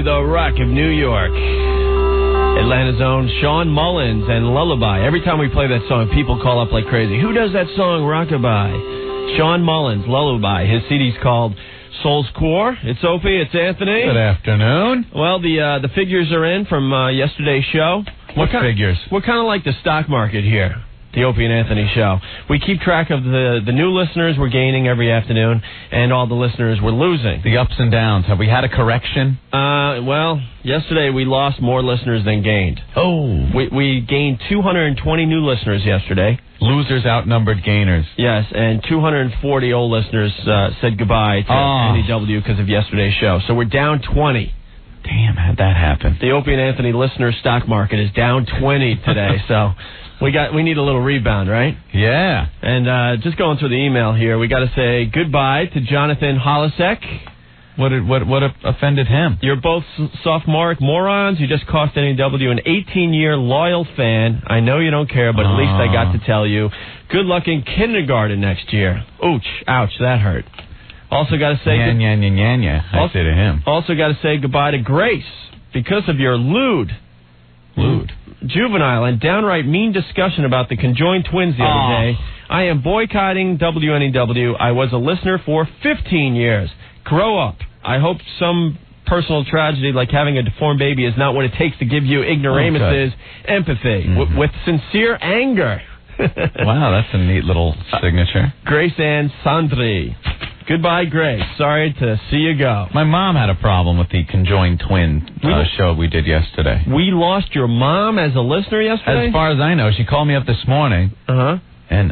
the Rock of New York. Atlanta's own Sean Mullins and Lullaby. Every time we play that song, people call up like crazy. Who does that song, Rockaby? Sean Mullins, Lullaby. His CD's called Soul's Core. It's Opie, it's Anthony. Good afternoon. Well, the figures are in from yesterday's show. What figures? We're kind of like the stock market here. The Opie and Anthony show. We keep track of the new listeners we're gaining every afternoon, and all the listeners we're losing. The ups and downs. Have we had a correction? Well, yesterday we lost more listeners than gained. Oh. We gained 220 new listeners yesterday. Losers outnumbered gainers. Yes, and 240 old listeners said goodbye to NEW because of yesterday's show. So we're down 20. Damn, how'd that happen? The Opie and Anthony listener stock market is down 20 today, so... We need a little rebound, right? Yeah. And just going through the email here, we got to say goodbye to Jonathan Holisek. What offended him? You're both sophomoric morons. You just cost NEW an 18-year loyal fan. I know you don't care, but at least I got to tell you. Good luck in kindergarten next year. Ouch, that hurt. Also got to say... I say to him. Also got to say goodbye to Grace because of your lewd, juvenile, and downright mean discussion about the conjoined twins the other day. I am boycotting WNEW. I was a listener for 15 years. Grow up. I hope some personal tragedy like having a deformed baby is not what it takes to give you ignoramuses empathy. With sincere anger. Wow, that's a neat little signature. Grace Ann Sandri. Goodbye, Grace. Sorry to see you go. My mom had a problem with the conjoined twin show we did yesterday. We lost your mom as a listener yesterday? As far as I know. She called me up this morning. And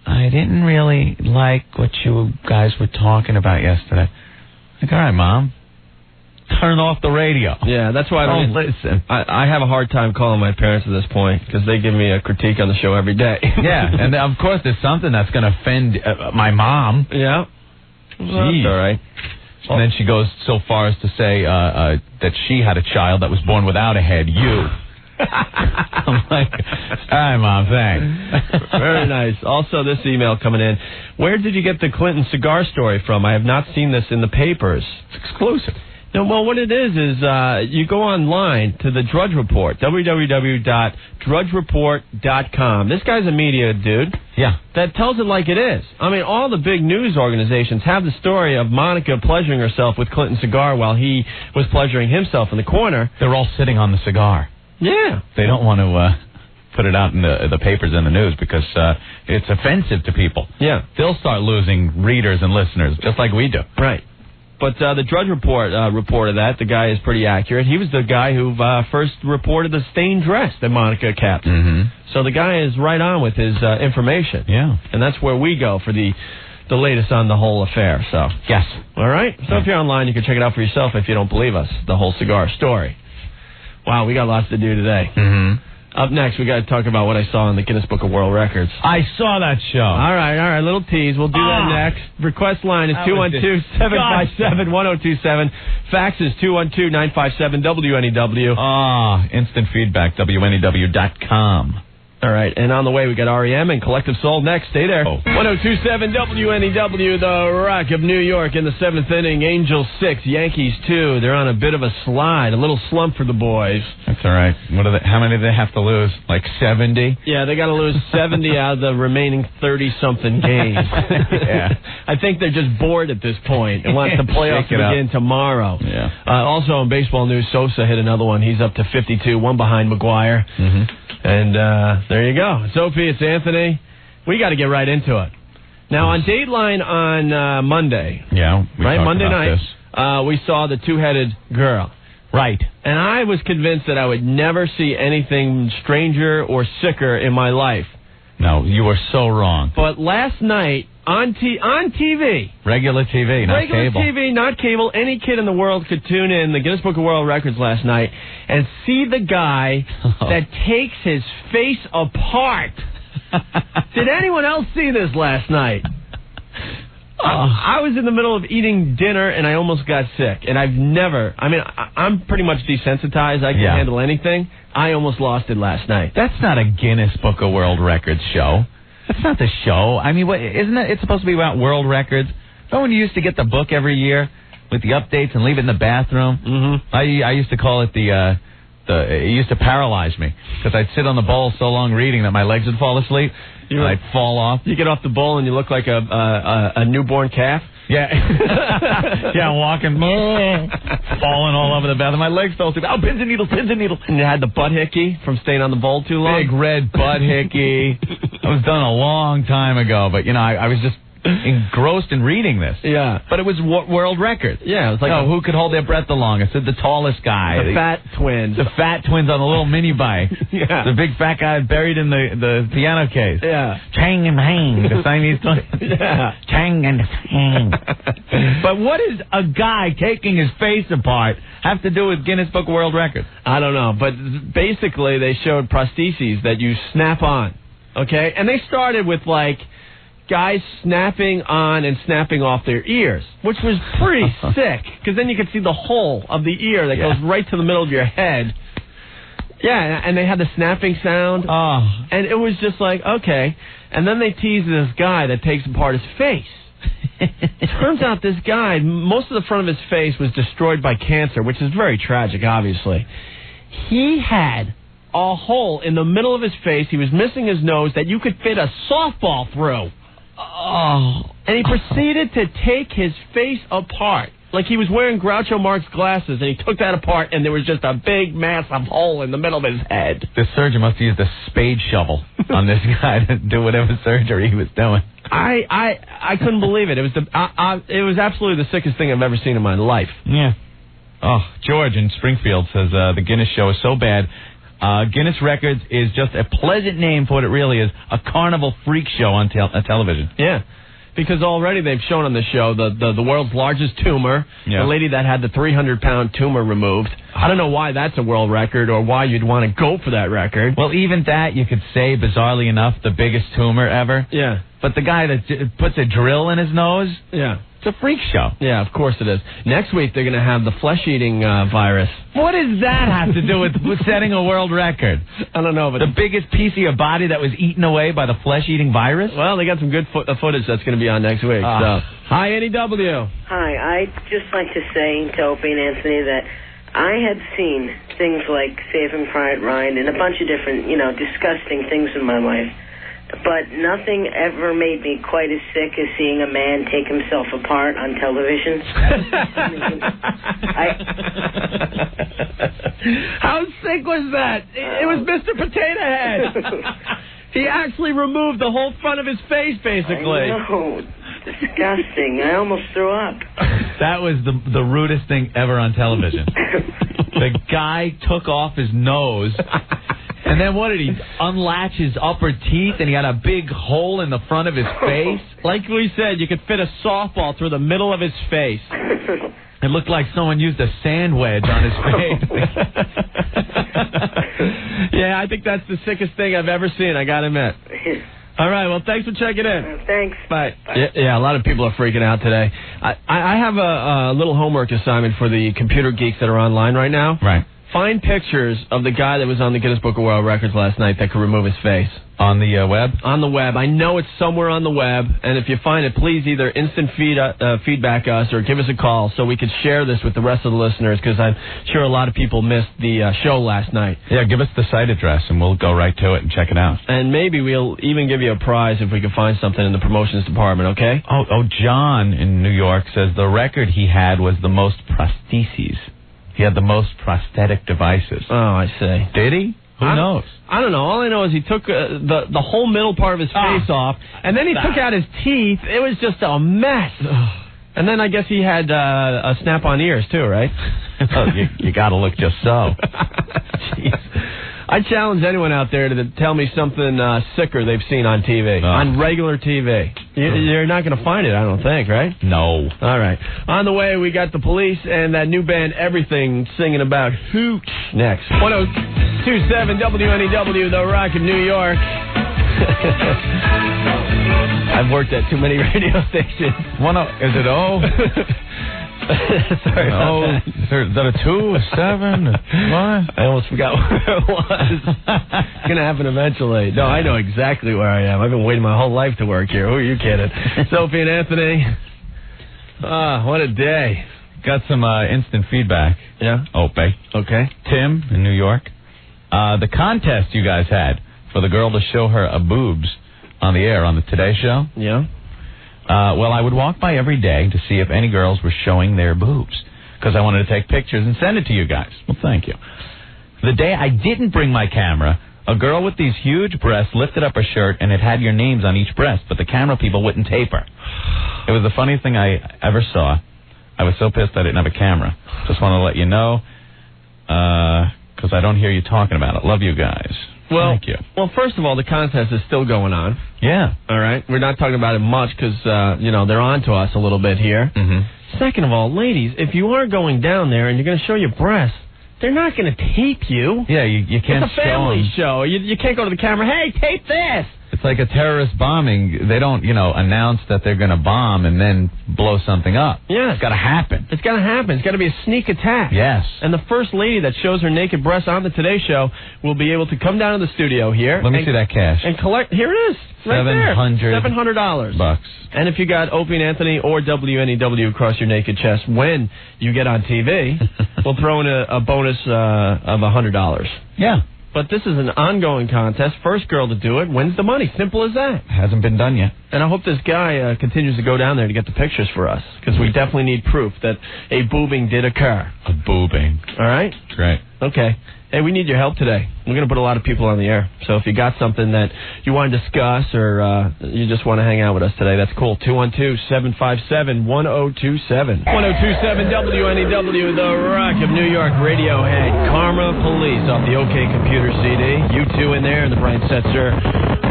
I didn't really like what you guys were talking about yesterday. Like, all right, Mom. Turn off the radio. Yeah, that's why I don't listen. I have a hard time calling my parents at this point because they give me a critique on the show every day. Yeah, and of course there's something that's going to offend my mom. Yeah. Well, that's all right. And then she goes so far as to say that she had a child that was born without a head, you. I'm like, all right, Mom, thanks. Very nice. Also, this email coming in. Where did you get the Clinton cigar story from? I have not seen this in the papers. It's exclusive. No, well, what it is you go online to the Drudge Report, www.drudgereport.com. This guy's a media dude. Yeah. That tells it like it is. I mean, all the big news organizations have the story of Monica pleasuring herself with Clinton's cigar while he was pleasuring himself in the corner. They're all sitting on the cigar. Yeah. They don't want to put it out in the papers and the news because it's offensive to people. Yeah. They'll start losing readers and listeners just like we do. Right. But the Drudge Report reported that. The guy is pretty accurate. He was the guy who first reported the stained dress that Monica kept. So the guy is right on with his information. Yeah. And that's where we go for the latest on the whole affair. So yes. All right? So if you're online, you can check it out for yourself if you don't believe us, the whole cigar story. Wow, we got lots to do today. Up next, we got to talk about what I saw in the Guinness Book of World Records. I saw that show. All right, little tease. We'll do that next. Request line is 212-757-1027. Fax is 212-957-WNEW. Instant feedback, WNEW.com. All right, and on the way, we got R.E.M. and Collective Soul next. Stay there. 1027 WNEW, the Rock of New York in the seventh inning. Angels 6, Yankees 2. They're on a bit of a slide, a little slump for the boys. That's all right. How many do they have to lose? Like 70? Yeah, they got to lose 70 out of the remaining 30-something games. Yeah. I think they're just bored at this point and want the playoffs to begin tomorrow. Yeah. Also, in baseball news, Sosa hit another one. He's up to 52, one behind McGuire. And there you go. It's Opie, it's Anthony. We got to get right into it. Now, on Dateline on Monday, Monday night, we saw the two-headed girl. Right. And I was convinced that I would never see anything stranger or sicker in my life. No, you were so wrong. But last night, on TV. Regular TV, not cable. Regular TV, not cable. Any kid in the world could tune in the Guinness Book of World Records last night and see the guy that takes his face apart. Did anyone else see this last night? I was in the middle of eating dinner and I almost got sick. And I'm pretty much desensitized. I can handle anything. I almost lost it last night. That's not a Guinness Book of World Records show. That's not the show. I mean, isn't it? It's supposed to be about world records. Don't you used to get the book every year? with the updates and leave it in the bathroom. Mm-hmm. I used to call it it used to paralyze me because I'd sit on the bowl so long reading that my legs would fall asleep and I'd fall off. You get off the bowl and you look like a newborn calf. Yeah. Yeah, I'm walking, falling all over the bathroom. My legs fell asleep. Oh, pins and needles. And you had the butt hickey from staying on the bowl too long. Big red butt hickey. That was done a long time ago, but, I was just engrossed in reading this. Yeah. But it was world record. Yeah, it was like who could hold their breath the longest? The tallest guy. The fat twins. The fat twins on the little mini bike. Yeah. The big fat guy buried in the piano case. Yeah. Chang and Hang, the Siamese twins. Yeah. Chang and Hang. But what does a guy taking his face apart have to do with Guinness Book of World Records? I don't know, but basically they showed prostheses that you snap on, okay? And they started with, guys snapping on and snapping off their ears, which was pretty sick, because then you could see the hole of the ear that goes right to the middle of your head. Yeah, and they had the snapping sound, and it was just okay. And then they teased this guy that takes apart his face. It turns out this guy, most of the front of his face was destroyed by cancer, which is very tragic, obviously. He had a hole in the middle of his face. He was missing his nose that you could fit a softball through. And he proceeded to take his face apart. Like he was wearing Groucho Marx glasses, and he took that apart, and there was just a big, massive hole in the middle of his head. The surgeon must have used a spade shovel on this guy to do whatever surgery he was doing. I couldn't believe it. It was it was absolutely the sickest thing I've ever seen in my life. Yeah. Oh, George in Springfield says the Guinness show is so bad. Guinness Records is just a pleasant name for what it really is, a carnival freak show on television. Yeah, because already they've shown on the show the world's largest tumor, the lady that had the 300-pound tumor removed. I don't know why that's a world record or why you'd want to go for that record. Well, even that you could say, bizarrely enough, the biggest tumor ever. Yeah. But the guy that puts a drill in his nose, it's a freak show. Yeah, of course it is. Next week they're going to have the flesh-eating virus. What does that have to do with setting a world record? I don't know, but the biggest piece of your body that was eaten away by the flesh-eating virus? Well, they got some good footage that's going to be on next week. So, hi, NEW. Hi, I'd just like to say to Opie and Anthony that I had seen things like Saving Private Ryan and a bunch of different, disgusting things in my life. But nothing ever made me quite as sick as seeing a man take himself apart on television. How sick was that? It was Mr. Potato Head. He actually removed the whole front of his face, basically. I know. Disgusting. I almost threw up. That was the rudest thing ever on television. The guy took off his nose. And then what did he unlatch his upper teeth, and he had a big hole in the front of his face? Like we said, you could fit a softball through the middle of his face. It looked like someone used a sand wedge on his face. Yeah, I think that's the sickest thing I've ever seen, I gotta admit. All right, well, thanks for checking in. Thanks. Bye. Yeah, a lot of people are freaking out today. I have a little homework assignment for the computer geeks that are online right now. Right. Find pictures of the guy that was on the Guinness Book of World Records last night that could remove his face. On the web? On the web. I know it's somewhere on the web, and if you find it, please either instant feedback us or give us a call so we could share this with the rest of the listeners, because I'm sure a lot of people missed the show last night. Yeah, give us the site address, and we'll go right to it and check it out. And maybe we'll even give you a prize if we can find something in the promotions department, okay? Oh, John in New York says the record he had was the most prostheses. He had the most prosthetic devices. Oh, I see. Did he? Who knows? I don't know. All I know is he took the whole middle part of his face off, and then he took out his teeth. It was just a mess. And then I guess he had a snap-on ears, too, right? Oh, you got to look just so. Jeez. I challenge anyone out there to tell me something sicker they've seen on TV, on regular TV. You're not going to find it, I don't think, right? No. All right. On the way, we got the Police and that new band Everything singing about Whut next. 1027 WNEW, The Rock of New York. I've worked at too many radio stations. Is it O? Sorry about that. Is that a 2, a 7? What? I almost forgot where it was. It's going to happen eventually. No, I know exactly where I am. I've been waiting my whole life to work here. Who are you kidding? Opie and Anthony. What a day. Got some instant feedback. Yeah? Opie. Okay. Tim in New York. The contest you guys had for the girl to show her boobs on the air on the Today Show. Yeah. Well, I would walk by every day to see if any girls were showing their boobs because I wanted to take pictures and send it to you guys. Well, thank you. The day I didn't bring my camera, a girl with these huge breasts lifted up her shirt and it had your names on each breast, but the camera people wouldn't tape her. It was the funniest thing I ever saw. I was so pissed I didn't have a camera. Just want to let you know because I don't hear you talking about it. Love you guys. Well, thank you. Well, first of all, the contest is still going on. Yeah. All right? We're not talking about it much because, they're on to us a little bit here. Mm-hmm. Second of all, ladies, if you are going down there and you're going to show your breasts, they're not going to tape you. Yeah, you can't. It's a family show. You can't go to the camera, hey, tape this. It's like a terrorist bombing. They don't, announce that they're going to bomb and then blow something up. Yeah. It's got to happen. It's got to happen. It's got to be a sneak attack. Yes. And the first lady that shows her naked breasts on the Today Show will be able to come down to the studio here. Let me see that cash. And collect. Here it is. Right there. $700. Bucks. And if you got Opie and Anthony or WNEW across your naked chest when you get on TV, we'll throw in a bonus of $100. Yeah. But this is an ongoing contest. First girl to do it wins the money. Simple as that. Hasn't been done yet. And I hope this guy continues to go down there to get the pictures for us, because we definitely need proof that a boobing did occur. A boobing. All right? Great. Okay. Hey, we need your help today. We're going to put a lot of people on the air. So if you got something that you want to discuss or you just want to hang out with us today, that's cool. 212-757-1027. 1027 WNEW, the Rock of New York Radiohead. Karma Police off the OK Computer CD. You two in there in the Brian Setzer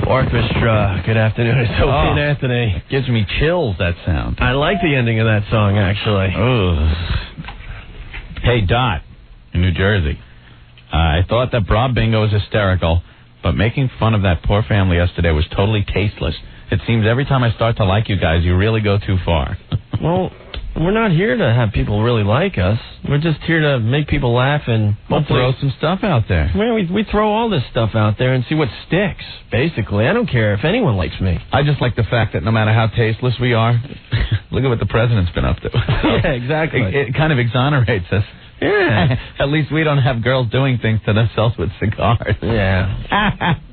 Orchestra. Good afternoon. It's Opie and Anthony. Gives me chills, that sound. I like the ending of that song, actually. Hey, Dot in New Jersey. I thought that bra bingo was hysterical, but making fun of that poor family yesterday was totally tasteless. It seems every time I start to like you guys, you really go too far. Well, we're not here to have people really like us. We're just here to make people laugh and we'll throw some stuff out there. We throw all this stuff out there and see what sticks, basically. I don't care if anyone likes me. I just like the fact that no matter how tasteless we are, look at what the president's been up to. Yeah, exactly. It kind of exonerates us. Yeah. At least we don't have girls doing things to themselves with cigars. Yeah.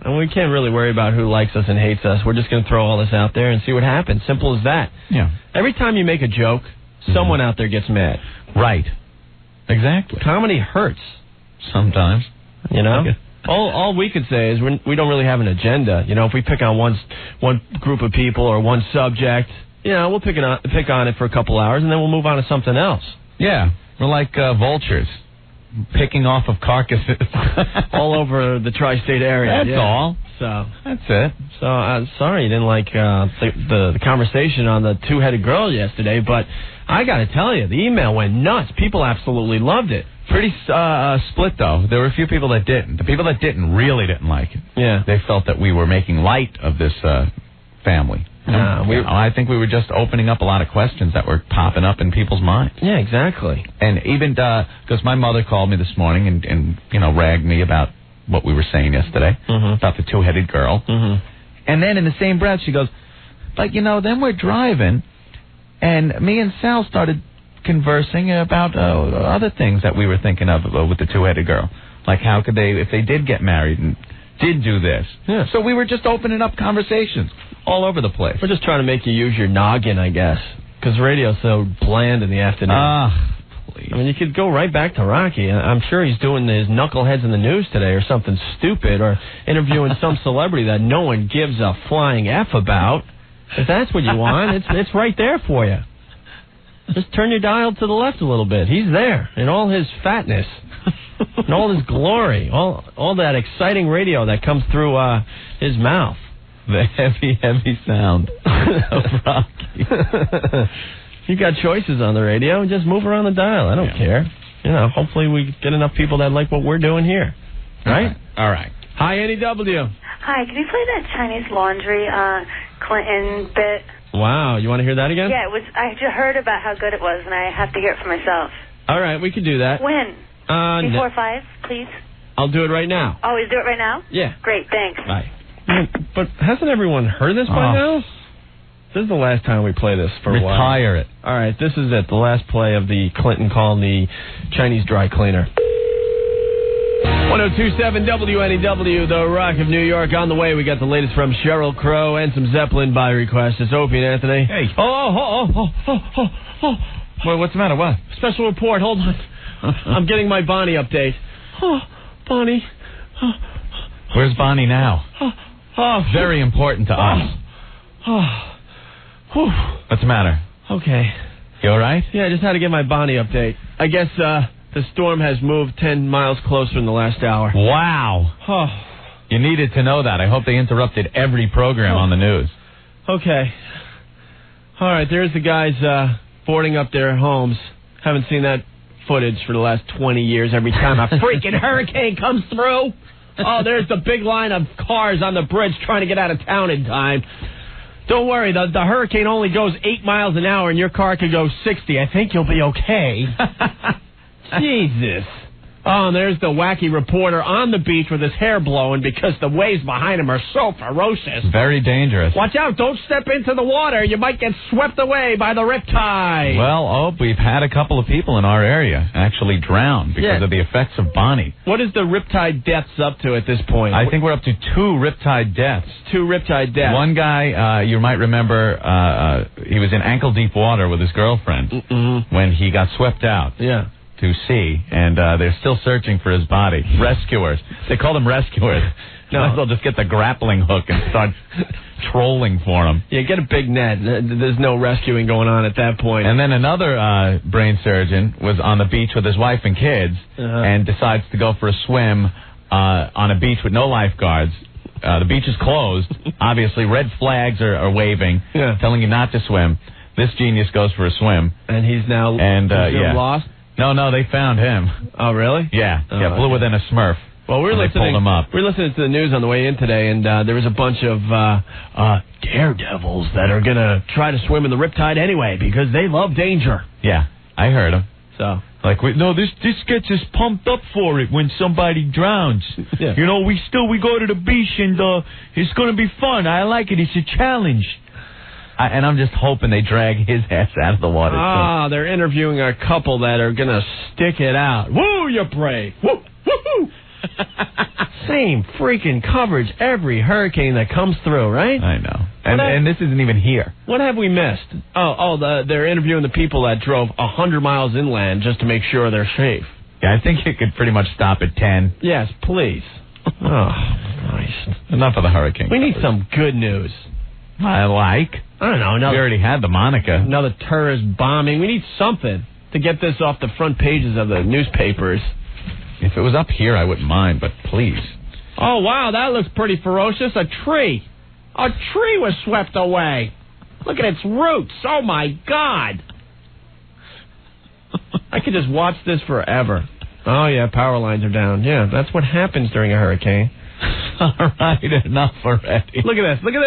And we can't really worry about who likes us and hates us. We're just going to throw all this out there and see what happens. Simple as that. Yeah. Every time you make a joke, someone out there gets mad. Right. Exactly. Comedy hurts. Sometimes. You know? All we could say is we don't really have an agenda. You know, if we pick on one group of people or one subject, we'll pick on it for a couple hours and then we'll move on to something else. Yeah. We're like vultures, picking off of carcasses all over the tri-state area. That's all. So that's it. So I'm sorry you didn't like the conversation on the two-headed girl yesterday, but I got to tell you, the email went nuts. People absolutely loved it. Pretty split, though. There were a few people that didn't. The people that didn't really didn't like it. Yeah. They felt that we were making light of this family. I think we were just opening up a lot of questions that were popping up in people's minds. Yeah, exactly. And even because my mother called me this morning and ragged me about what we were saying yesterday about the two-headed girl. And then in the same breath she goes, but then we're driving and me and Sal started conversing about other things that we were thinking of with the two-headed girl. Like how could they, if they did get married and did do this. Yeah. So we were just opening up conversations all over the place. We're just trying to make you use your noggin, I guess, because radio's so bland in the afternoon. Please. I mean, you could go right back to Rocky. I'm sure he's doing his knuckleheads in the news today or something stupid, or interviewing some celebrity that no one gives a flying F about. If that's what you want, it's right there for you. Just turn your dial to the left a little bit. He's there in all his fatness. And all his glory, all that exciting radio that comes through his mouth. The heavy, heavy sound of Rocky. You got choices on the radio, just move around the dial. I don't care. Hopefully we get enough people that like what we're doing here. Right? All right. Hi, NEW. Hi, can you play that Chinese laundry Clinton bit? Wow, you want to hear that again? Yeah, I just heard about how good it was, and I have to hear it for myself. All right, we could do that. When? Before 5, please? I'll do it right now. Oh, you do it right now? Yeah. Great, thanks. Bye. But hasn't everyone heard this by now? This is the last time we play this for a while. Retire it. All right, this is it. The last play of the Clinton call the Chinese dry cleaner. 1027 WNEW, the Rock of New York. On the way, we got the latest from Sheryl Crow and some Zeppelin by request. It's Opie and Anthony. Hey. Oh. What's the matter? What? Special report. Hold on. I'm getting my Bonnie update. Oh, Bonnie. Where's Bonnie now? Very important to us. What's the matter? Okay. You all right? Yeah, I just had to get my Bonnie update. I guess the storm has moved 10 miles closer in the last hour. Wow. You needed to know that. I hope they interrupted every program on the news. Okay. All right, there's the guys boarding up their homes. Haven't seen that footage for the last 20 years every time a freaking hurricane comes through. Oh, there's the big line of cars on the bridge trying to get out of town in time. Don't worry, the hurricane only goes 8 miles an hour and your car could go 60. I think you'll be okay. Jesus. Oh, and there's the wacky reporter on the beach with his hair blowing because the waves behind him are so ferocious. Very dangerous. Watch out, don't step into the water. You might get swept away by the riptide. Well, we've had a couple of people in our area actually drown because of the effects of Bonnie. What is the riptide deaths up to at this point? I think we're up to 2 riptide deaths. 2 riptide deaths. One guy, you might remember, he was in ankle-deep water with his girlfriend when he got swept out. Yeah. To sea, and they're still searching for his body. Rescuers. They call them rescuers. Might as well just get the grappling hook and start trolling for him. Yeah, get a big net. There's no rescuing going on at that point. And then another brain surgeon was on the beach with his wife and kids and decides to go for a swim on a beach with no lifeguards. The beach is closed. Obviously, red flags are waving, telling you not to swim. This genius goes for a swim. And he's now lost? No, they found him. Oh, really? Yeah, bluer than a Smurf. Well, they pulled him up. We're listening to the news on the way in today, and there was a bunch of daredevils that are going to try to swim in the riptide anyway because they love danger. Yeah, I heard them. So, this gets us pumped up for it when somebody drowns. Yeah. You know, we go to the beach and it's going to be fun. I like it. It's a challenge. And I'm just hoping they drag his ass out of the water. They're interviewing a couple that are going to stick it out. Woo, you're brave. Woo, woo. Same freaking coverage every hurricane that comes through, right? I know. And this isn't even here. What have we missed? They're interviewing the people that drove 100 miles inland just to make sure they're safe. Yeah, I think it could pretty much stop at 10. Yes, please. Oh, Christ. Enough of the hurricane. We need some good news. I don't know. We already had the Monica. Another terrorist bombing. We need something to get this off the front pages of the newspapers. If it was up here, I wouldn't mind, but please. Oh, wow, that looks pretty ferocious. A tree. A tree was swept away. Look at its roots. Oh, my God. I could just watch this forever. Oh, yeah, power lines are down. Yeah, that's what happens during a hurricane. All right, enough already. Look at this. Look at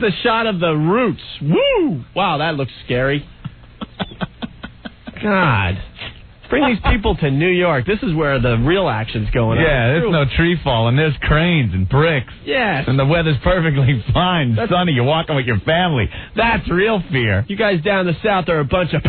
the shot of the roots. Woo! Wow, that looks scary. God. Bring these people to New York. This is where the real action's going on. Yeah, there's no tree falling. There's cranes and bricks. Yes. And the weather's perfectly fine. Sunny, you're walking with your family. That's real fear. You guys down the south are a bunch of...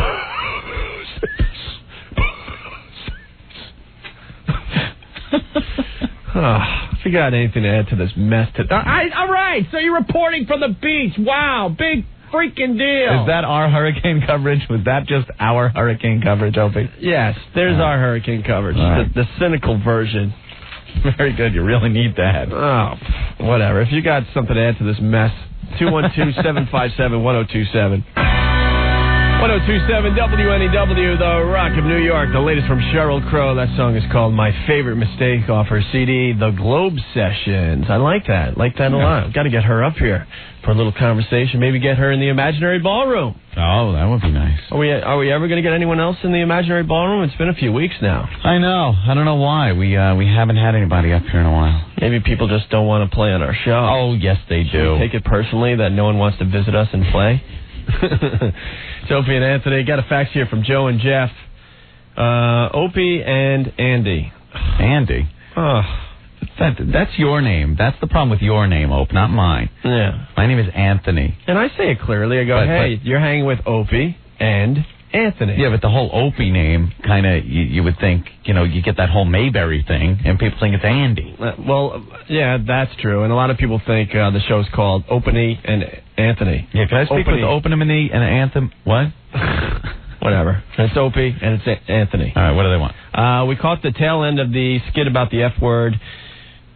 If you got anything to add to this mess today. All right, so you're reporting from the beach. Wow, big freaking deal. Is that our hurricane coverage? Was that just our hurricane coverage, Opie? Yes, there's our hurricane coverage, the cynical version. Very good, you really need that. Oh, whatever. If you got something to add to this mess, 212-757-1027. 1027 WNEW, the Rock of New York. The latest from Sheryl Crow. That song is called My Favorite Mistake off her CD, The Globe Sessions. I like that. Like that a lot. Got to get her up here for a little conversation. Maybe get her in the Imaginary Ballroom. Oh, that would be nice. Are we ever going to get anyone else in the Imaginary Ballroom? It's been a few weeks now. I know. I don't know why. We haven't had anybody up here in a while. Maybe people just don't want to play on our show. Oh, yes, they do. Take it personally that no one wants to visit us and play. It's Opie and Anthony. Got a fax here from Joe and Jeff. Opie and Andy. Andy? Oh, That's your name. That's the problem with your name, Ope, not mine. Yeah. My name is Anthony. And I say it clearly. I go, hey, you're hanging with Opie and Anthony. Yeah, but the whole Opie name, kind of, you would think, you get that whole Mayberry thing, and people think it's Andy. Well, yeah, that's true. And a lot of people think the show's called Opie and Anthony. Yeah, can I speak with Opie and Anthem? What? Whatever. It's Opie and it's Anthony. All right, what do they want? We caught the tail end of the skit about the F word.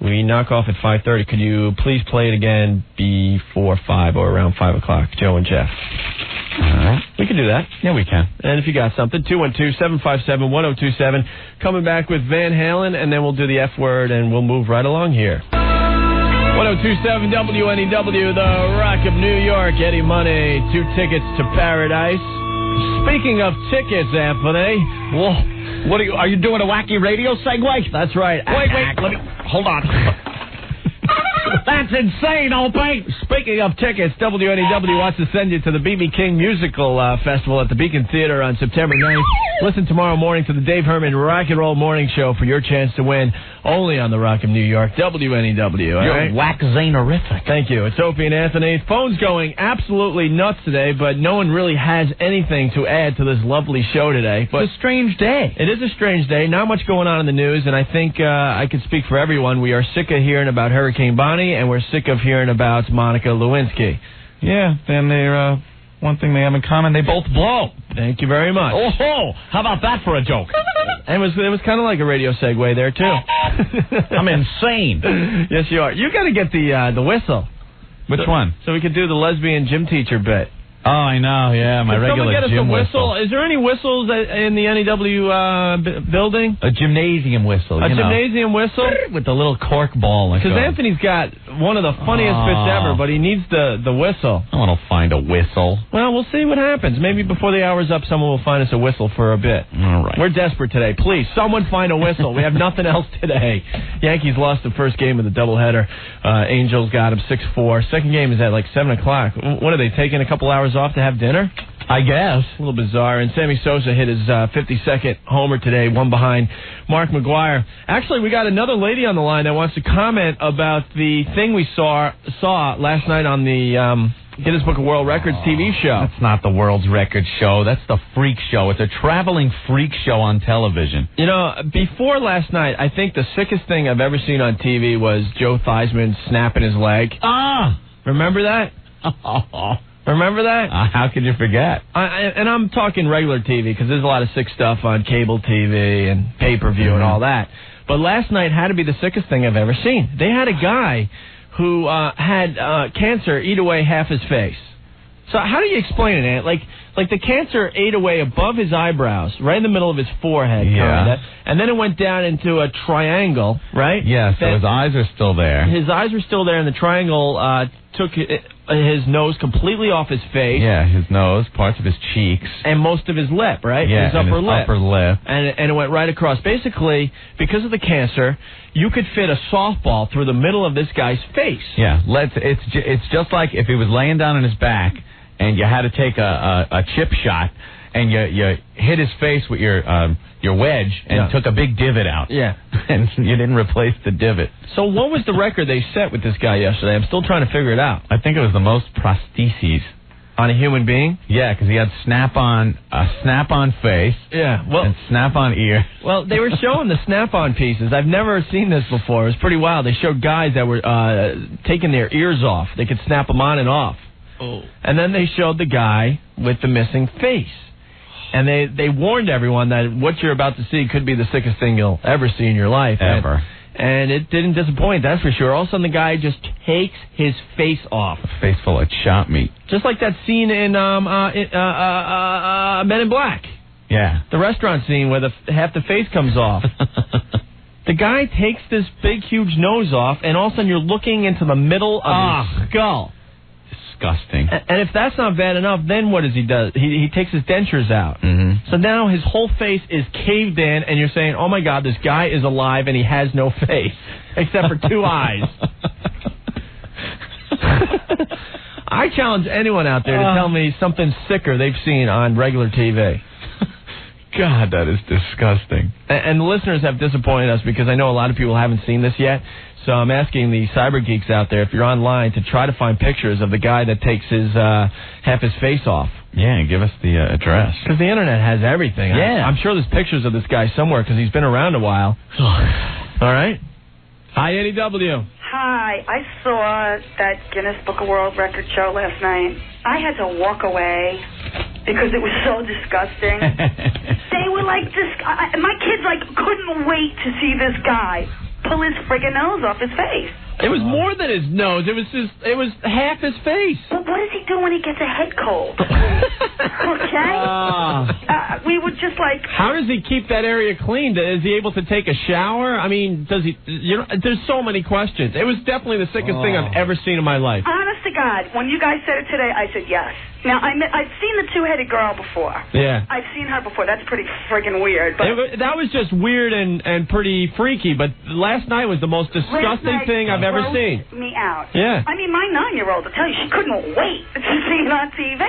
We knock off at 5:30. Could you please play it again before 5 or around 5 o'clock, Joe and Jeff? All right. We can do that. Yeah, we can. And if you got something, 212-757-1027. Coming back with Van Halen, and then we'll do the F word, and we'll move right along here. 1027 WNEW, the Rock of New York. Eddie Money, 2 tickets to Paradise. Speaking of tickets, Anthony, what are you doing a wacky radio segue? That's right. Wait, let me hold on. That's insane, Opie. Speaking of tickets, WNEW wants to send you to the B.B. King Musical Festival at the Beacon Theater on September 9th. Listen tomorrow morning to the Dave Herman Rock and Roll Morning Show for your chance to win, only on the Rock of New York, WNEW. You're right? whack-zanerific. Thank you. It's Opie and Anthony. Phone's going absolutely nuts today, but no one really has anything to add to this lovely show today. But it's a strange day. It is a strange day. Not much going on in the news, and I think I can speak for everyone. We are sick of hearing about Hurricane Bonnie, and we're sick of hearing about Monica Lewinsky. Yeah, and they're one thing they have in common, they both blow. Thank you very much. Oh, how about that for a joke? And it was kind of like a radio segue there, too. I'm insane. Yes, you are. You got to get the whistle. Which one? So we could do the lesbian gym teacher bit. Oh, I know, yeah, my regular get us gym a whistle. Is there any whistles in the NEW building? A gymnasium whistle. A gymnasium whistle? With the little cork ball. Because Anthony's got one of the funniest bits ever, but he needs the whistle. I want to find a whistle. Well, we'll see what happens. Maybe before the hour's up, someone will find us a whistle for a bit. All right. We're desperate today. Please, someone find a whistle. We have nothing else today. Yankees lost the first game of the doubleheader. Angels got them 6-4. Second game is at like 7 o'clock. What are they, taking a couple hours off to have dinner? I guess. A little bizarre. And Sammy Sosa hit his 52nd homer today, one behind Mark McGwire. Actually, we got another lady on the line that wants to comment about the thing we saw last night on the Guinness Book of World Records TV show. That's not the world's record show. That's the freak show. It's a traveling freak show on television. You know, before last night, I think the sickest thing I've ever seen on TV was Joe Theismann snapping his leg. Remember that? Remember that? How could you forget? And I'm talking regular TV, because there's a lot of sick stuff on cable TV and pay-per-view and all that. But last night had to be the sickest thing I've ever seen. They had a guy who had cancer eat away half his face. So how do you explain it, Ant? Like the cancer ate away above his eyebrows, right in the middle of his forehead, kinda, and then it went down into a triangle, right? Yeah, so his eyes are still there. His eyes were still there, and the triangle took his nose completely off his face. Yeah, his nose, parts of his cheeks. And most of his lip, right? Yeah, his upper lip. Upper lip. And it went right across. Basically, because of the cancer, you could fit a softball through the middle of this guy's face. Yeah, it's just like if he was laying down on his back and you had to take a chip shot and you hit his face with your wedge and took a big divot out. Yeah. And you didn't replace the divot. So what was the record they set with this guy yesterday? I'm still trying to figure it out. I think it was the most prostheses. On a human being? Yeah, because he had a snap-on face. Yeah. Well, and snap-on ear. Well, they were showing the snap-on pieces. I've never seen this before. It was pretty wild. They showed guys that were taking their ears off. They could snap them on and off. Oh. And then they showed the guy with the missing face. And they warned everyone that what you're about to see could be the sickest thing you'll ever see in your life. Ever. And it didn't disappoint, that's for sure. All of a sudden, the guy just takes his face off. A face full of chop meat. Just like that scene in Men in Black. Yeah. The restaurant scene where half the face comes off. The guy takes this big, huge nose off, and all of a sudden you're looking into the middle of his skull. Disgusting. And if that's not bad enough, then what does he do? He takes his dentures out. Mm-hmm. So now his whole face is caved in, and you're saying, oh, my God, this guy is alive, and he has no face, except for 2 eyes. I challenge anyone out there to tell me something sicker they've seen on regular TV. God, that is disgusting. And the listeners have disappointed us because I know a lot of people haven't seen this yet. So I'm asking the cyber geeks out there, if you're online, to try to find pictures of the guy that takes his half his face off. Yeah, give us the address. Because the internet has everything. Yeah. I'm sure there's pictures of this guy somewhere because he's been around a while. All right. Hi, Eddie W. Hi, I saw that Guinness Book of World Record show last night. I had to walk away because it was so disgusting. They were like, my kids couldn't wait to see this guy pull his friggin' nose off his face. It was more than his nose. It was half his face. But what does he do when he gets a head cold? Okay? We would just How does he keep that area clean? Is he able to take a shower? I mean, does he... there's so many questions. It was definitely the sickest thing I've ever seen in my life. Honest to God, when you guys said it today, I said yes. Now, I've seen the two-headed girl before. Yeah. I've seen her before. That's pretty friggin' weird. But that was just weird and pretty freaky, but last night was the most disgusting thing I've ever seen. Me out. Yeah. I mean, my 9-year-old, I'll tell you, she couldn't wait to see it on TV.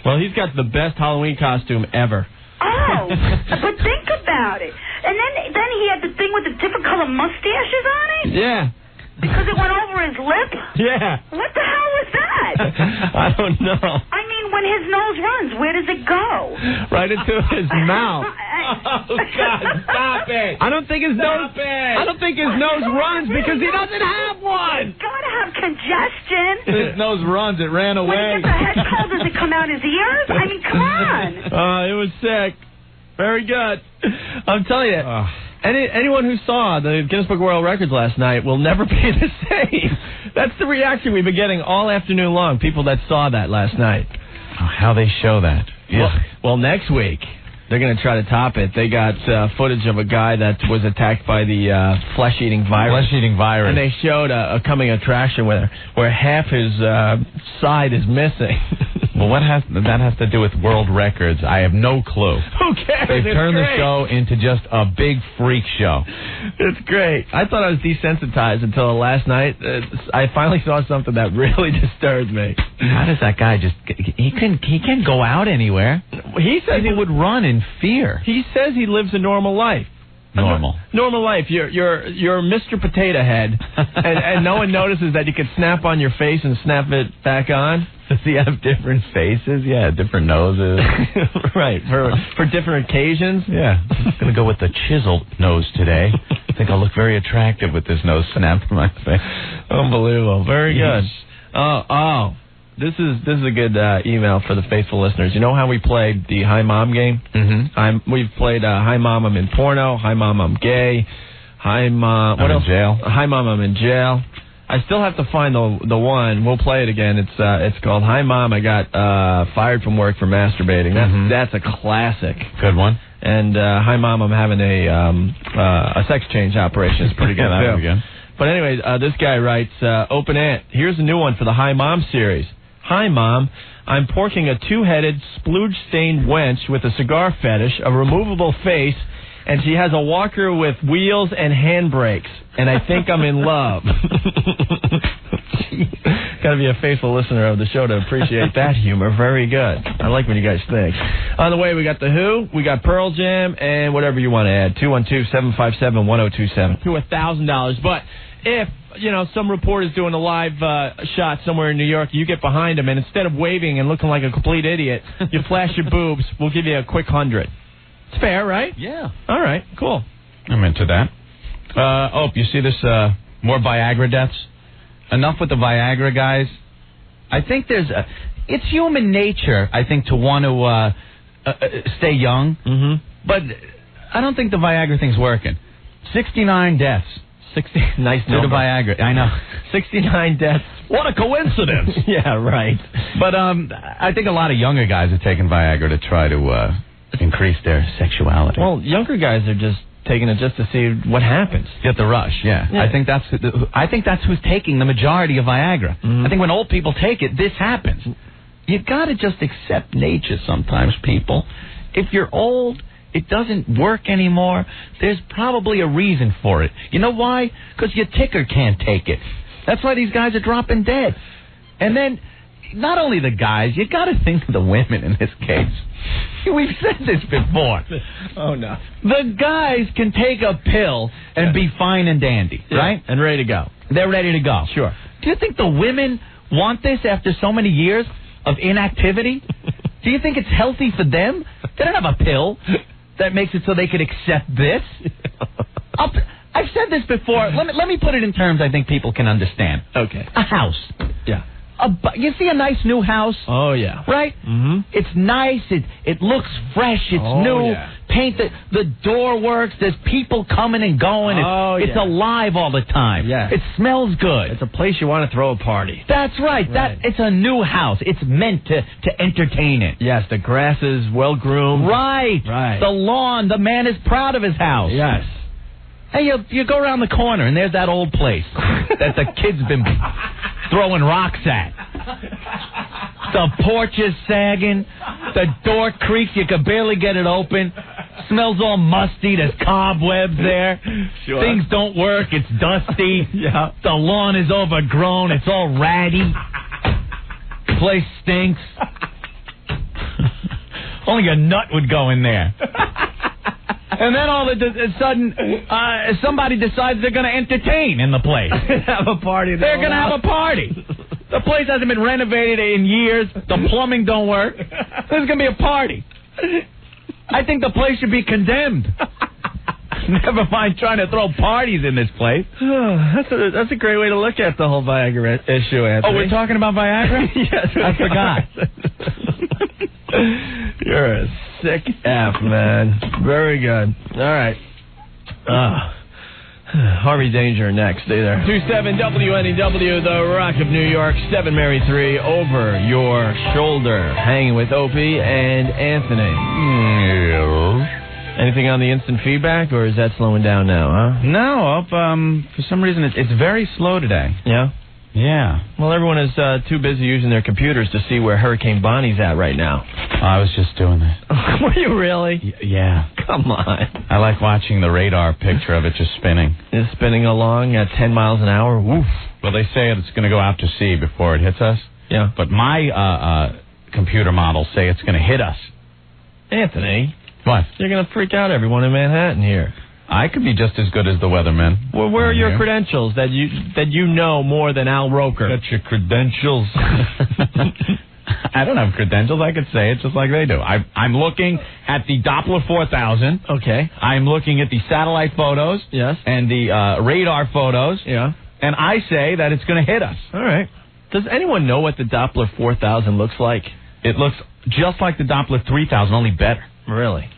Well, he's got the best Halloween costume ever. Oh, but think about it. And then he had the thing with the different color mustaches on it? Yeah. Because it went over his lip? Yeah. What the hell was that? I don't know. I mean, when his nose runs, where does it go? Right into his mouth. Oh, God, stop it. I don't think his nose runs because he doesn't have one. He's got to have congestion. His nose runs. It ran away. When he gets a head cold, does it come out his ears? I mean, come on. It was sick. Very good. I'm telling you. Anyone who saw the Guinness Book of World Records last night will never be the same. That's the reaction we've been getting all afternoon long, people that saw that last night. Oh, how they show that. Yeah. Well, next week, they're going to try to top it. They got footage of a guy that was attacked by the flesh-eating virus. Flesh-eating virus. And they showed a coming attraction where half his side is missing. Well, that has to do with world records? I have no clue. Who cares? They've turned the show into just a big freak show. It's great. I thought I was desensitized until last night. I finally saw something that really disturbed me. How does that guy he can't go out anywhere? He says he would run in fear. He says he lives a normal life. Normal life. You're Mr. Potato Head, and no one notices that you could snap on your face and snap it back on. Does he have different faces? Yeah, different noses. Right, for different occasions. Yeah, I'm going to go with the chiseled nose today. I think I'll look very attractive with this nose snapped on my face. Unbelievable. Very good. This is a good email for the faithful listeners. You know how we played the Hi Mom game? Mm-hmm. We've played Hi Mom, I'm in porno. Hi Mom, I'm gay. Hi Mom, what else? In jail. Hi Mom, I'm in jail. I still have to find the one. We'll play it again. It's called Hi Mom, I got fired from work for masturbating. That's a classic. Good one. And Hi Mom, I'm having a sex change operation. It's pretty good. That'll be good. But anyway, this guy writes, Open Ant, here's a new one for the Hi Mom series. Hi, Mom. I'm porking a two-headed, splooge-stained wench with a cigar fetish, a removable face, and she has a walker with wheels and handbrakes, and I think I'm in love. Got to be a faithful listener of the show to appreciate that humor. Very good. I like what you guys think. On the way, we got The Who, we got Pearl Jam, and whatever you want to add. 212-757-1027. To $1,000. But if some reporter's doing a live shot somewhere in New York, you get behind him, and instead of waving and looking like a complete idiot, you flash your boobs, we'll give you a quick 100. It's fair, right? Yeah. All right, cool. I'm into that. You see this, more Viagra deaths? Enough with the Viagra, guys. I think it's human nature, I think, to want to stay young. Mm-hmm. But I don't think the Viagra thing's working. 69 deaths. Nice number. To the Viagra. I know. 69 deaths. What a coincidence. Yeah, right. But I think a lot of younger guys are taking Viagra to try to increase their sexuality. Well, younger guys are just taking it just to see what happens. Get the rush, yeah. I think that's who's taking the majority of Viagra. Mm-hmm. I think when old people take it, this happens. You got to just accept nature sometimes, people. If you're old, it doesn't work anymore, there's probably a reason for it. You know why? Because your ticker can't take it. That's why these guys are dropping dead. And then not only the guys, you got to think of the women in this case. We've said this before. Oh, no. The guys can take a pill and be fine and dandy, right? And ready to go. They're ready to go. Sure. Do you think the women want this after so many years of inactivity? Do you think it's healthy for them? They don't have a pill that makes it so they could accept this. I've said this before. Let me put it in terms I think people can understand. Okay. A house. Yeah. You see a nice new house? Oh, yeah. Right? Mm-hmm. It's nice. It looks fresh. It's new. Yeah. Paint. The door works. There's people coming and going. It's alive all the time. Yeah. It smells good. It's a place you want to throw a party. That's right. It's a new house. It's meant to entertain it. Yes, the grass is well groomed. Right. The lawn. The man is proud of his house. Yes. Hey, you go around the corner, and there's that old place that the kids been throwing rocks at. The porch is sagging. The door creaks. You can barely get it open. Smells all musty. There's cobwebs there. Sure. Things don't work. It's dusty. Yeah. The lawn is overgrown. It's all ratty. Place stinks. Only a nut would go in there. And then all of a sudden, somebody decides they're going to entertain in the place. Have a party. They're going to have a party. The place hasn't been renovated in years. The plumbing don't work. There's going to be a party. I think the place should be condemned. Never mind trying to throw parties in this place. That's a great way to look at the whole Viagra issue, Anthony. Oh, we're talking about Viagra? Yes, I forgot. You're a sick F, man. Very good. All right. Harvey Danger next. Stay there. 27 WNEW, the Rock of New York, 7 Mary 3, over your shoulder. Hanging with Opie and Anthony. Anything on the instant feedback, or is that slowing down now, huh? No, for some reason it's very slow today. Yeah? Yeah. Well, everyone is too busy using their computers to see where Hurricane Bonnie's at right now. I was just doing that. Were you really? Yeah. Come on. I like watching the radar picture of it just spinning. It's spinning along at 10 miles an hour. Woof. Well, they say it's going to go out to sea before it hits us. Yeah. But my computer models say it's going to hit us. Anthony. What? You're going to freak out everyone in Manhattan here. I could be just as good as the weathermen. Well, where are your credentials that you know more than Al Roker? Got your credentials. I don't have credentials. I could say it just like they do. I'm looking at the Doppler 4000. Okay. I'm looking at the satellite photos. Yes. And the radar photos. Yeah. And I say that it's going to hit us. All right. Does anyone know what the Doppler 4000 looks like? It looks just like the Doppler 3000, only better. Really?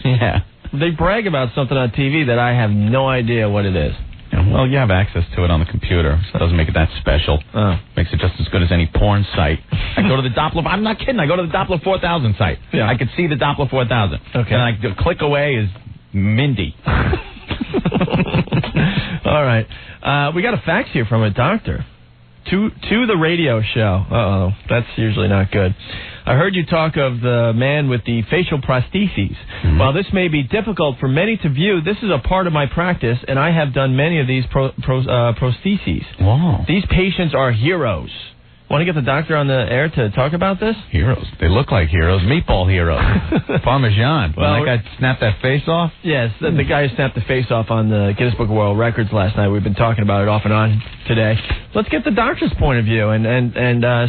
Yeah. They brag about something on TV that I have no idea what it is. Yeah, well, you have access to it on the computer, so it doesn't make it that special. Oh. Makes it just as good as any porn site. I go to the Doppler... I'm not kidding. I go to the Doppler 4000 site. Yeah. I could see the Doppler 4000. Okay. And I click away is Mindy. All right. We got a fax here from a doctor. To the radio show. Uh-oh. That's usually not good. I heard you talk of the man with the facial prostheses. Mm-hmm. While this may be difficult for many to view, this is a part of my practice, and I have done many of these prostheses. Wow. These patients are heroes. Want to get the doctor on the air to talk about this? Heroes. They look like heroes. Meatball heroes. Parmesan. Well, when that guy snapped that face off? Yes, the guy who snapped the face off on the Guinness Book of World Records last night. We've been talking about it off and on today. Let's get the doctor's point of view and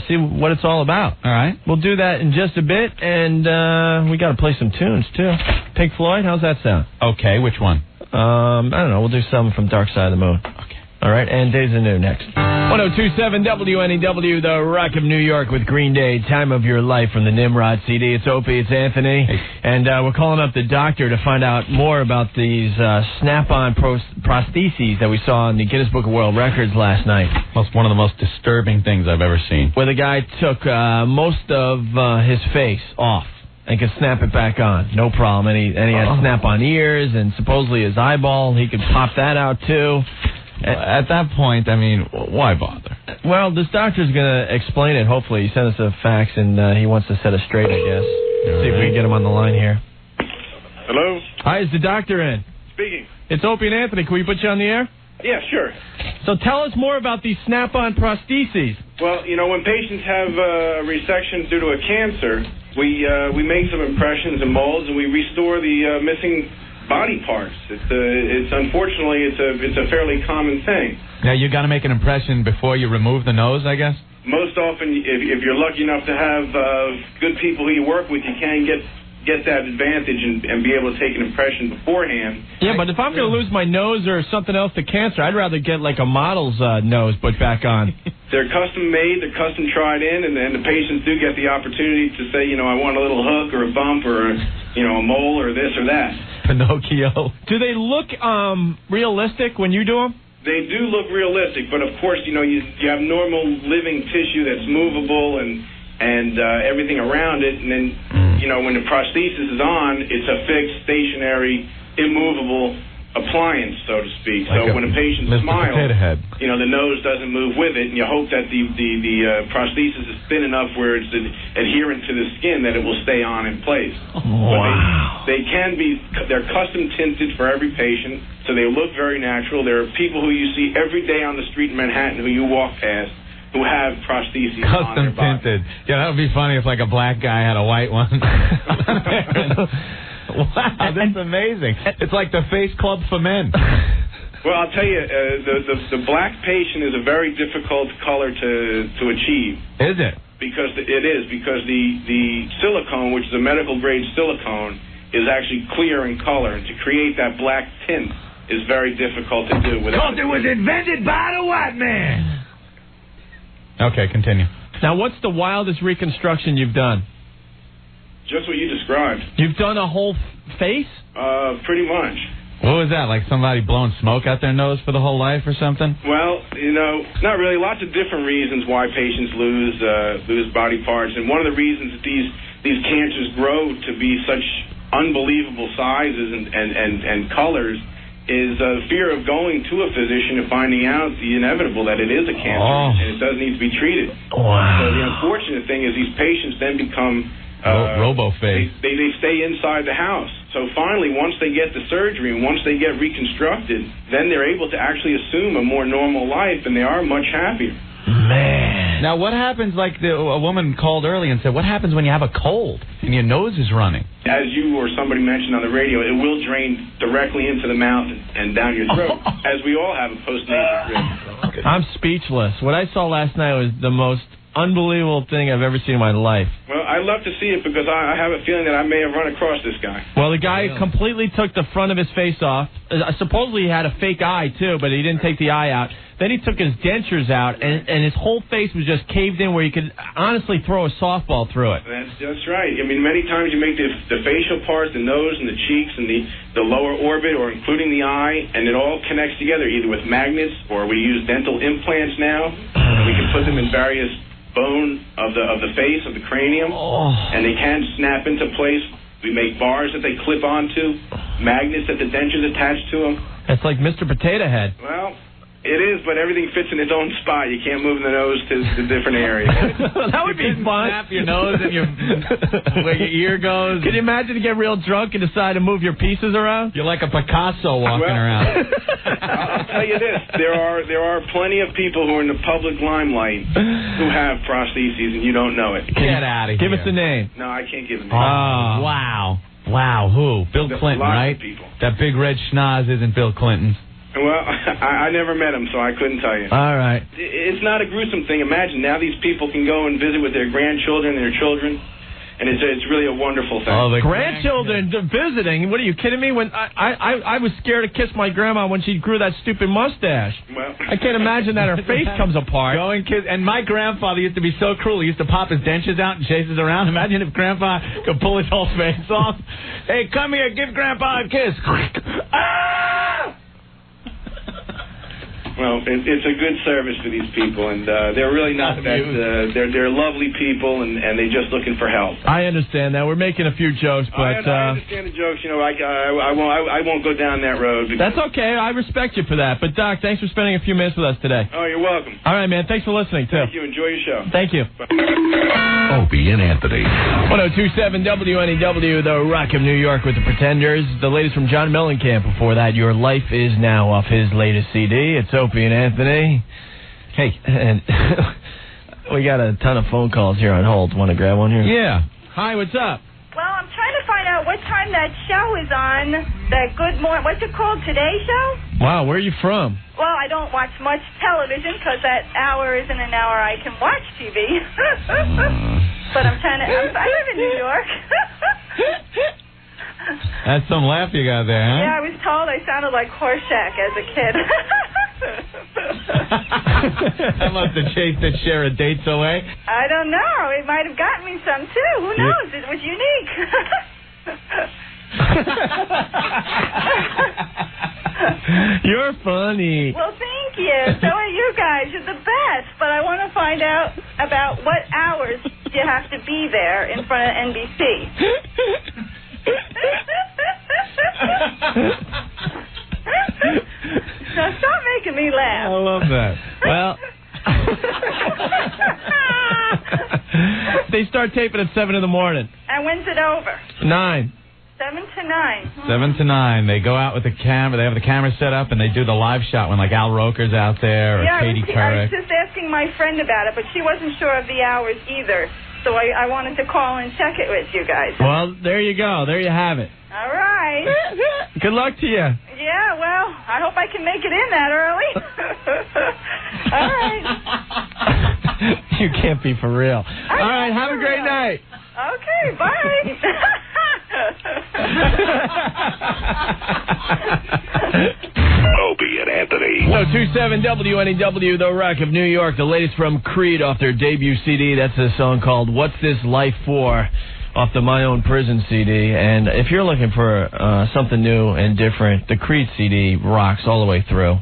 see what it's all about. All right. We'll do that in just a bit, and we got to play some tunes, too. Pink Floyd, how's that sound? Okay, which one? I don't know. We'll do something from Dark Side of the Moon. Okay. All right, and Days Anew next. 1027 WNEW, the Rock of New York with Green Day, Time of Your Life from the Nimrod CD. It's Opie, it's Anthony, and we're calling up the doctor to find out more about these snap-on prostheses that we saw in the Guinness Book of World Records last night. That's one of the most disturbing things I've ever seen. Where the guy took most of his face off and could snap it back on, no problem. And he had snap-on ears, and supposedly his eyeball, he could pop that out too. At that point, I mean, why bother? Well, this doctor's going to explain it, hopefully. He sent us a fax, and he wants to set us straight, I guess. See if we can get him on the line here. Hello? Hi, is the doctor in? Speaking. It's Opie and Anthony. Can we put you on the air? Yeah, sure. So tell us more about these snap-on prostheses. Well, you know, when patients have resection due to a cancer, we make some impressions and molds, and we restore the missing body parts. It's unfortunately it's a fairly common thing. Now you got to make an impression before you remove the nose, I guess. Most often, if you're lucky enough to have good people who you work with, you can get that advantage and be able to take an impression beforehand. Yeah, but if I'm going to lose my nose or something else to cancer, I'd rather get like a model's nose put back on. They're custom made, they're custom tried in, and the patients do get the opportunity to say, you know, I want a little hook or a bump or, you know, a mole or this or that. Pinocchio. Do they look realistic when you do them? They do look realistic, but of course, you know, you have normal living tissue that's movable and everything around it, and then, you know, when the prosthesis is on, it's a fixed, stationary, immovable appliance, so to speak. Like so when a patient Mr. smiles, Potato Head. you know, the nose doesn't move with it, and you hope that the prosthesis is thin enough where it's adherent to the skin that it will stay on in place. Wow. But they're custom tinted for every patient, so they look very natural. There are people who you see every day on the street in Manhattan who you walk past who have prostheses on their body. Custom tinted. Yeah, that would be funny if like a black guy had a white one. Wow, that's amazing. It's like the face club for men. Well, I'll tell you, the black patient is a very difficult color to achieve. Is it? Because the silicone, which is a medical grade silicone, is actually clear in color, and to create that black tint is very difficult to do. Because it was invented by the white man. Okay, continue. Now, what's the wildest reconstruction you've done? Just what you described. You've done a whole face? Pretty much. What was that, like somebody blowing smoke out their nose for the whole life or something? Well, you know, not really. Lots of different reasons why patients lose body parts, and one of the reasons that these cancers grow to be such unbelievable sizes and colors is fear of going to a physician and finding out the inevitable that it is a cancer and it does need to be treated. Wow. So the unfortunate thing is these patients then become Robo-face. They stay inside the house. So finally, once they get the surgery and once they get reconstructed, then they're able to actually assume a more normal life, and they are much happier. Man. Now, what happens, like a woman called early and said, what happens when you have a cold and your nose is running? As you or somebody mentioned on the radio, it will drain directly into the mouth and down your throat, as we all have a postnasal drip. I'm speechless. What I saw last night was the most unbelievable thing I've ever seen in my life. Well, I'd love to see it because I have a feeling that I may have run across this guy. Well, the guy completely took the front of his face off. Supposedly he had a fake eye, too, but he didn't take the eye out. Then he took his dentures out, and his whole face was just caved in where you could honestly throw a softball through it. That's right. I mean, many times you make the facial parts, the nose and the cheeks and the lower orbit, or including the eye, and it all connects together either with magnets or we use dental implants now. And we can put them in various bone of the face, of the cranium, and they can snap into place. We make bars that they clip onto, magnets that the dentures attach to them. It's like Mr. Potato Head. Well, it is, but everything fits in its own spot. You can't move the nose to different areas. That would be fun. Snap your nose and where your ear goes. Can you imagine to get real drunk and decide to move your pieces around? You're like a Picasso walking around. I'll tell you this: there are plenty of people who are in the public limelight who have prostheses, and you don't know it. Get out of here. Give us a name. No, I can't give a name. Oh, wow. Wow, who? Bill Clinton, right? Of people. That big red schnoz isn't Bill Clinton's. Well, I never met him, so I couldn't tell you. All right. It's not a gruesome thing. Imagine now these people can go and visit with their grandchildren and their children, and it's really a wonderful thing. Oh, the grandchildren visiting? What are you kidding me? When I was scared to kiss my grandma when she grew that stupid mustache. Well, I can't imagine that her face comes apart. Going kiss, and my grandfather used to be so cruel. He used to pop his dentures out and chase us around. Imagine if Grandpa could pull his whole face off. Hey, come here, give Grandpa a kiss. Ah! Well, it's a good service for these people, and they're really not that. They're lovely people, and they're just looking for help. I understand that. We're making a few jokes, but I understand the jokes. You know, I won't go down that road. That's okay. I respect you for that. But Doc, thanks for spending a few minutes with us today. Oh, you're welcome. All right, man. Thanks for listening too. Thank you. Enjoy your show. Thank you. Bye. Opie and Anthony. 102.7 WNEW, the Rock of New York with the Pretenders. The latest from John Mellencamp. Before that, Your Life Is Now off his latest CD. It's Opie and Anthony. Hey. And we got a ton of phone calls here on hold. Want to grab one here? Yeah. Hi, what's up? Well, I'm trying to find out what time that show is on. That Good Morning, what's it called, Today Show? Wow, where are you from? Well, I don't watch much television because that hour isn't an hour I can watch TV. But I'm trying to, I live in New York. That's some laugh you got there, huh? Yeah, I was told I sounded like Horshack as a kid. I must have chased that share of dates away. I don't know. It might have gotten me some, too. Who knows? It was unique. You're funny. Well, thank you. So are you guys. You're the best. But I want to find out about what hours you have to be there in front of NBC. Now stop making me laugh. I love that. Well, they start taping at 7 in the morning. And when's it over? 9. 7 to 9. 7 to 9. They go out with the camera. They have the camera set up, and they do the live shot when, like, Al Roker's out there or Katie I Couric. was just asking my friend about it, but she wasn't sure of the hours either. So I wanted to call and check it with you guys. Well, there you go. There you have it. All right. Good luck to you. Yeah, well, I hope I can make it in that early. All right. You can't be for real. All right, have a great night. Okay, bye. Opie and Anthony. So 27 WNEW, The Rock of New York, the latest from Creed off their debut CD. That's a song called What's This Life For? Off the My Own Prison CD. And if you're looking for something new and different, the Creed CD rocks all the way through.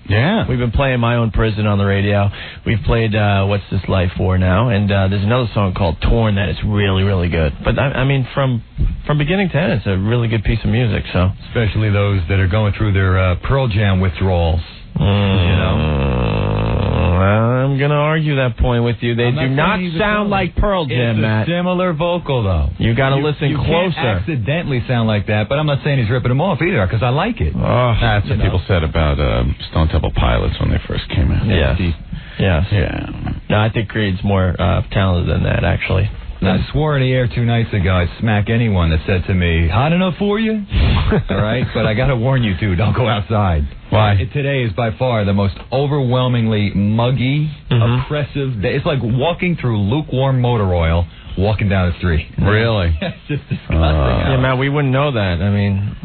Yeah. We've been playing My Own Prison on the radio. We've played What's This Life For now. And there's another song called Torn that is really, really good. But, I mean, from beginning to end, it's a really good piece of music. So, especially those that are going through their Pearl Jam withdrawals. You know? I'm going to argue that point with you. They do not sound like Pearl Jam, Matt. It's a similar vocal, though. You got to listen you closer. Can't accidentally sound like that, but I'm not saying he's ripping them off either, because I like it. That's what people said about Stone Temple Pilots when they first came out. Yes. Yes. Yeah. No, I think Creed's more talented than that, actually. I swore in the air 2 nights ago I'd smack anyone that said to me, hot enough for you? All right? But I got to warn you, too, don't go outside. Why? Today is by far the most overwhelmingly muggy, oppressive day. It's like walking through lukewarm motor oil, walking down the street. Really? It's just disgusting. Yeah, Matt, we wouldn't know that. I mean,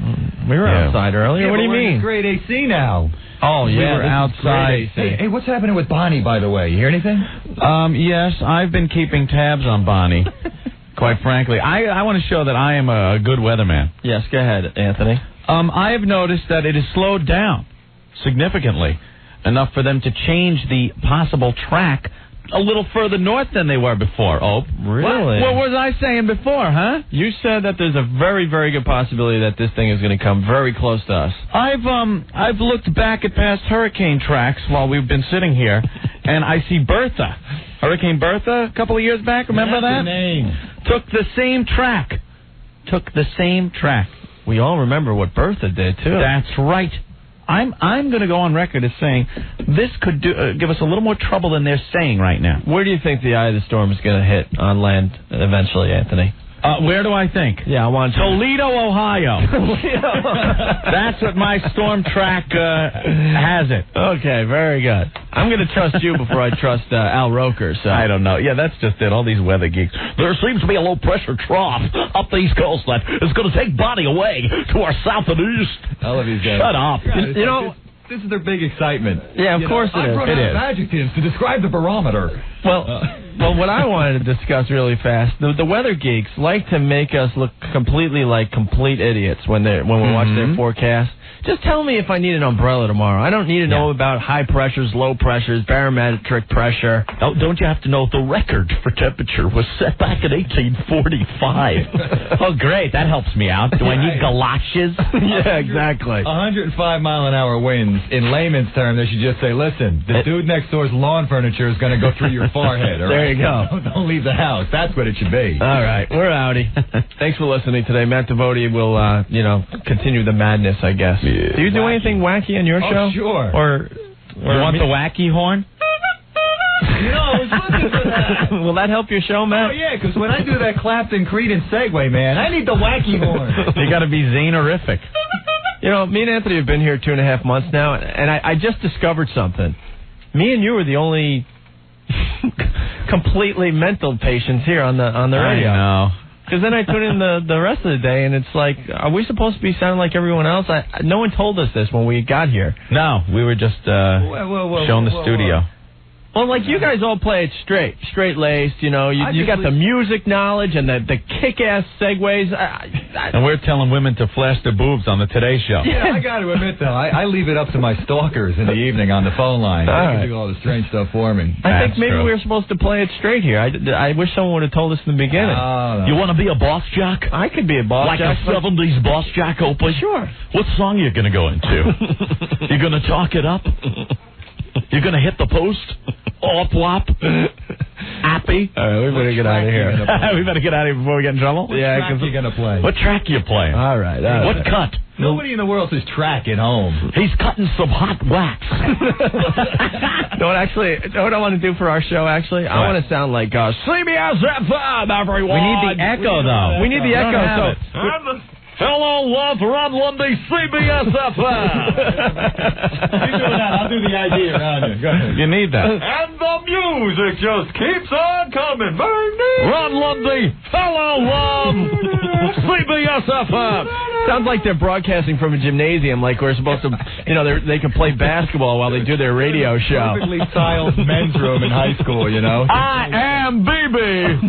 we were outside earlier. Yeah, what do you we're mean? in great AC now. Oh, yeah, we were outside. Hey, what's happening with Bonnie, by the way? You hear anything? Yes, I've been keeping tabs on Bonnie. Quite frankly, I want to show that I am a good weatherman. Yes, go ahead, Anthony. I have noticed that it has slowed down significantly, enough for them to change the possible track a little further north than they were before. Oh, really? What was I saying before, huh? You said that there's a very, very good possibility that this thing is going to come very close to us. I've looked back at past hurricane tracks while we've been sitting here, and I see Bertha. Hurricane Bertha a couple of years back, remember that? The name. Took the same track. We all remember what Bertha did, too. That's right. I'm going to go on record as saying this could give us a little more trouble than they're saying right now. Where do you think the eye of the storm is going to hit on land eventually, Anthony? Where do I think? Yeah, I want Toledo, Ohio. That's what my storm track has it. Okay, very good. I'm going to trust you before I trust Al Roker. So I don't know. Yeah, that's just it. All these weather geeks. There seems to be a low-pressure trough up the East Coast that is going to take Bonnie away to our south and east. I love these guys. Shut up. You know, this is their big excitement. Yeah, of course it is. I brought out adjectives to describe the barometer. Well, what I wanted to discuss really fast, the weather geeks like to make us look completely like complete idiots when we watch their forecast. Just tell me if I need an umbrella tomorrow. I don't need to know about high pressures, low pressures, barometric pressure. Oh, don't you have to know the record for temperature was set back in 1845? Oh, great. That helps me out. Do I need galoshes? Yeah, exactly. 105-mile-an-hour winds. In layman's terms, they should just say, listen, the dude next door's lawn furniture is going to go through your forehead. All right? There you go. Don't leave the house. That's what it should be. All right, we're outie. Thanks for listening today. Matt Devotee will, continue the madness, I guess. Yeah, do you do anything wacky on your show? Oh, sure. Or you want the wacky horn? I was looking for that. Will that help your show, Matt? Oh, yeah, because when I do that Clapton, Creed, and segue, man, I need the wacky horn. You got to be Zanerific. Me and Anthony have been here 2.5 months now, and I just discovered something. Me and you are the only completely mental patients here on the radio. I know. Because then I tune in the rest of the day, and it's like, are we supposed to be sounding like everyone else? No one told us this when we got here. No, we were just showing the studio. Well, like you guys all play it straight-laced, you got the music knowledge and the kick-ass segues. And we're telling women to flash their boobs on the Today Show. Yeah, I got to admit, though, I leave it up to my stalkers in the evening on the phone line. They can do all the strange stuff for me. I think maybe we were supposed to play it straight here. I wish someone would have told us in the beginning. No. You want to be a boss jack? I could be a boss jack. Like a 70s boss jack, Opie? Sure. What song are you going to go into? You going to talk it up? You're going to hit the post? Wop. Appy. All right, we better get out of here. We better get out of here before we get in trouble. What track you going to play? What track are you playing? All right. What cut? Nobody in the world says track at home. He's cutting some hot wax. What I want to do for our show, actually? I want to sound like CBS FM, everyone. We need the echo, though. We need the echo. Hello, love, Ron Lundy, CBS FM. You do that. I'll do the idea around you. Go ahead. You need that. And the music just keeps on coming. Ron Lundy, hello, love, CBS FM. Sounds like they're broadcasting from a gymnasium, like we're supposed to, they can play basketball while they do their radio show. Perfectly tiled men's room in high school, I am BB.